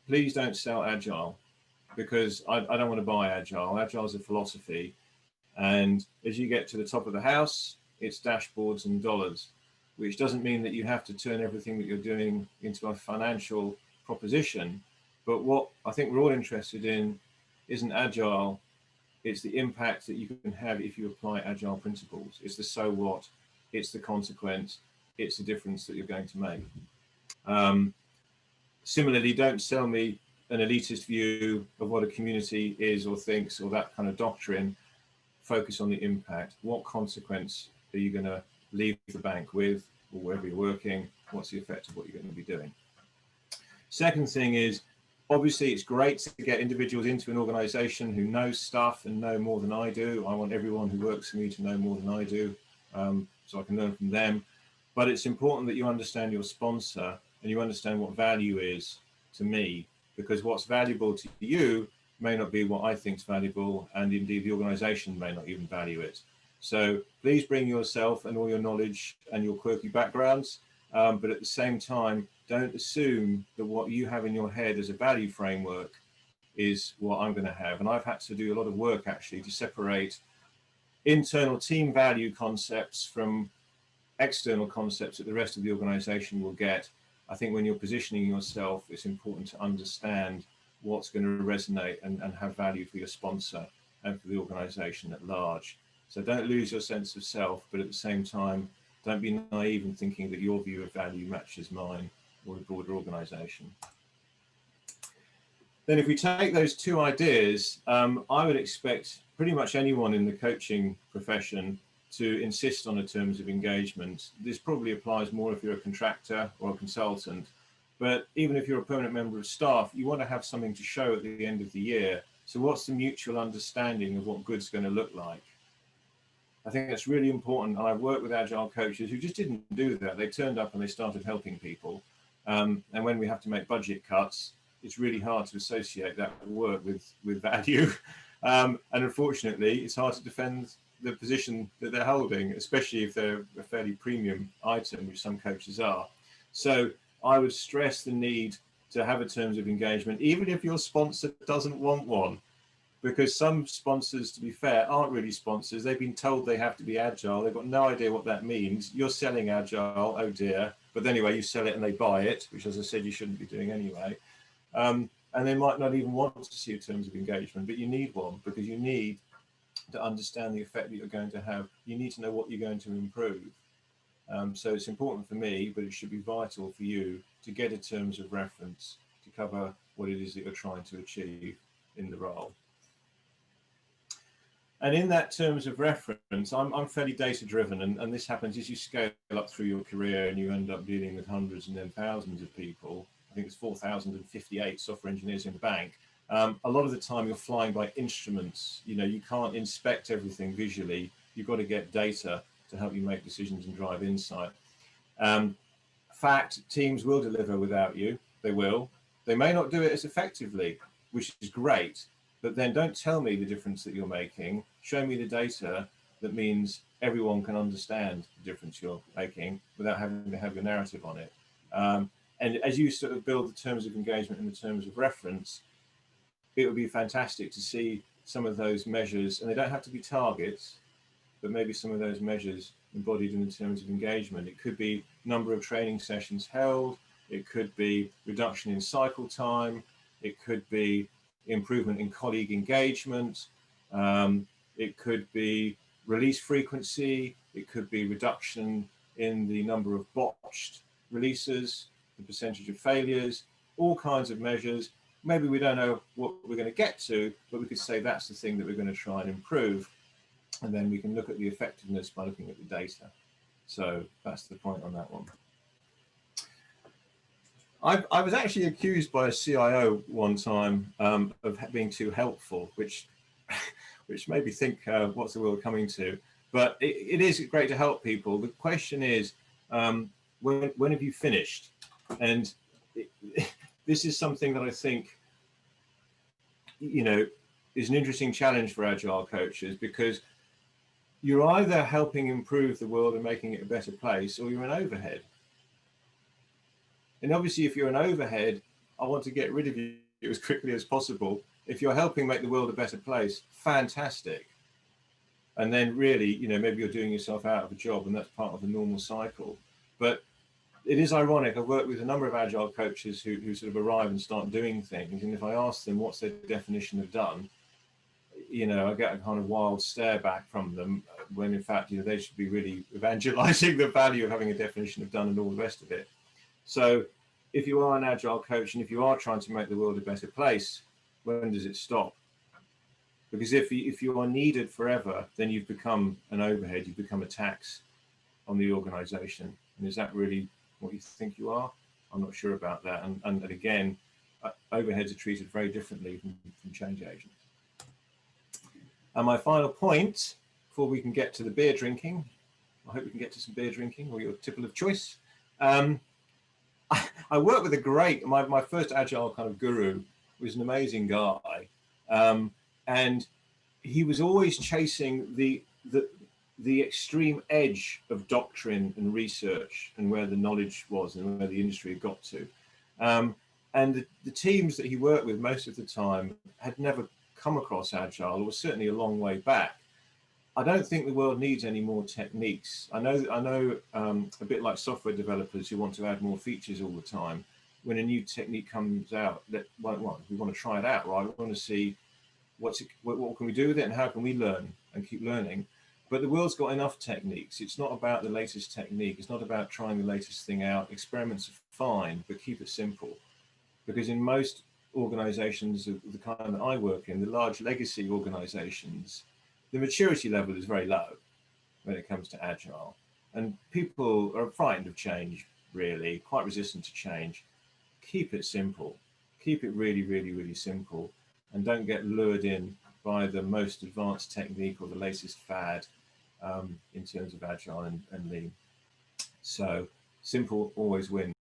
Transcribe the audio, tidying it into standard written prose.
please don't sell Agile, because I don't want to buy Agile. Agile is a philosophy. And as you get to the top of the house, it's dashboards and dollars, which doesn't mean that you have to turn everything that you're doing into a financial proposition. But what I think we're all interested in isn't Agile. It's the impact that you can have if you apply Agile principles. It's the so what, it's the consequence, it's the difference that you're going to make. Similarly, don't sell me an elitist view of what a community is or thinks or that kind of doctrine. Focus on the impact. What consequence are you going to leave the bank with, or wherever you're working? What's the effect of what you're going to be doing? Second thing is, obviously, it's great to get individuals into an organization who knows stuff and know more than I do. I want everyone who works for me to know more than I do, so I can learn from them. But it's important that you understand your sponsor and you understand what value is to me, because what's valuable to you may not be what I think is valuable, and indeed the organization may not even value it. So please bring yourself and all your knowledge and your quirky backgrounds, but at the same time, don't assume that what you have in your head as a value framework is what I'm going to have. And I've had to do a lot of work actually to separate internal team value concepts from external concepts that the rest of the organization will get. I think when you're positioning yourself, it's important to understand what's going to resonate and have value for your sponsor and for the organization at large. So don't lose your sense of self, but at the same time, don't be naive in thinking that your view of value matches mine or the broader organization. Then if we take those two ideas, I would expect pretty much anyone in the coaching profession to insist on the terms of engagement. This probably applies more if you're a contractor or a consultant, but even if you're a permanent member of staff, you want to have something to show at the end of the year. So what's the mutual understanding of what good's going to look like? I think that's really important. And I've worked with Agile coaches who just didn't do that. They turned up and they started helping people. And when we have to make budget cuts, it's really hard to associate that work with value. And unfortunately, it's hard to defend the position that they're holding, especially if they're a fairly premium item, which some coaches are. So I would stress the need to have a terms of engagement, even if your sponsor doesn't want one, because some sponsors, to be fair, aren't really sponsors. They've been told they have to be Agile. They've got no idea what that means. You're selling Agile, oh dear. But anyway, you sell it and they buy it, which, as I said, you shouldn't be doing anyway. And they might not even want to see a terms of engagement, but you need one, because you need to understand the effect that you're going to have. You need to know what you're going to improve. So it's important for me, but it should be vital for you to get a terms of reference to cover what it is that you're trying to achieve in the role. And in that terms of reference, I'm fairly data driven, and this happens as you scale up through your career and you end up dealing with hundreds and then thousands of people. I think it's 4,058 software engineers in the bank. A lot of the time you're flying by instruments. You know, you can't inspect everything visually. You've got to get data to help you make decisions and drive insight. Fact, teams will deliver without you. They will. They may not do it as effectively, which is great, but then don't tell me the difference that you're making. Show me the data that means everyone can understand the difference you're making without having to have your narrative on it. And as you sort of build the terms of engagement and the terms of reference, it would be fantastic to see some of those measures, and they don't have to be targets, but maybe some of those measures embodied in the terms of engagement. It could be number of training sessions held, it could be reduction in cycle time, it could be improvement in colleague engagement, it could be release frequency, it could be reduction in the number of botched releases, the percentage of failures, all kinds of measures. Maybe we don't know what we're going to get to, but we could say that's the thing that we're going to try and improve. And then we can look at the effectiveness by looking at the data. So that's the point on that one. I was actually accused by a CIO one time of being too helpful, which made me think, what's the world coming to? But it is great to help people. The question is, when have you finished? And this is something that I think, you know, is an interesting challenge for Agile coaches, because you're either helping improve the world and making it a better place, or you're an overhead. And obviously, if you're an overhead, I want to get rid of you as quickly as possible. If you're helping make the world a better place, fantastic. And then really, you know, maybe you're doing yourself out of a job, and that's part of the normal cycle. But it is ironic. I've worked with a number of agile coaches who sort of arrive and start doing things. And if I ask them what's their definition of done, you know, I get a kind of wild stare back from them, when in fact, you know, they should be really evangelizing the value of having a definition of done and all the rest of it. So if you are an agile coach and if you are trying to make the world a better place, when does it stop? Because if you are needed forever, then you've become an overhead, you've become a tax on the organization. And is that really what you think you are? I'm not sure about that. And again, overheads are treated very differently from change agents. And my final point, before we can get to the beer drinking, I hope we can get to some beer drinking, or your tipple of choice. I worked with a great, my first agile kind of guru was an amazing guy. And he was always chasing the extreme edge of doctrine and research and where the knowledge was and where the industry had got to. And the teams that he worked with most of the time had never come across agile, or was certainly a long way back. I don't think the world needs any more techniques. I know a bit like software developers who want to add more features all the time. When a new technique comes out, we want to try it out, right? We want to see what can we do with it and how can we learn and keep learning. But the world's got enough techniques. It's not about the latest technique. It's not about trying the latest thing out. Experiments are fine, but keep it simple. Because in most organizations of the kind that I work in, the large legacy organizations, the maturity level is very low when it comes to agile. And people are frightened of change, really, quite resistant to change. Keep it simple. Keep it really, really, really simple. And don't get lured in by the most advanced technique or the latest fad in terms of agile and lean. So simple always wins.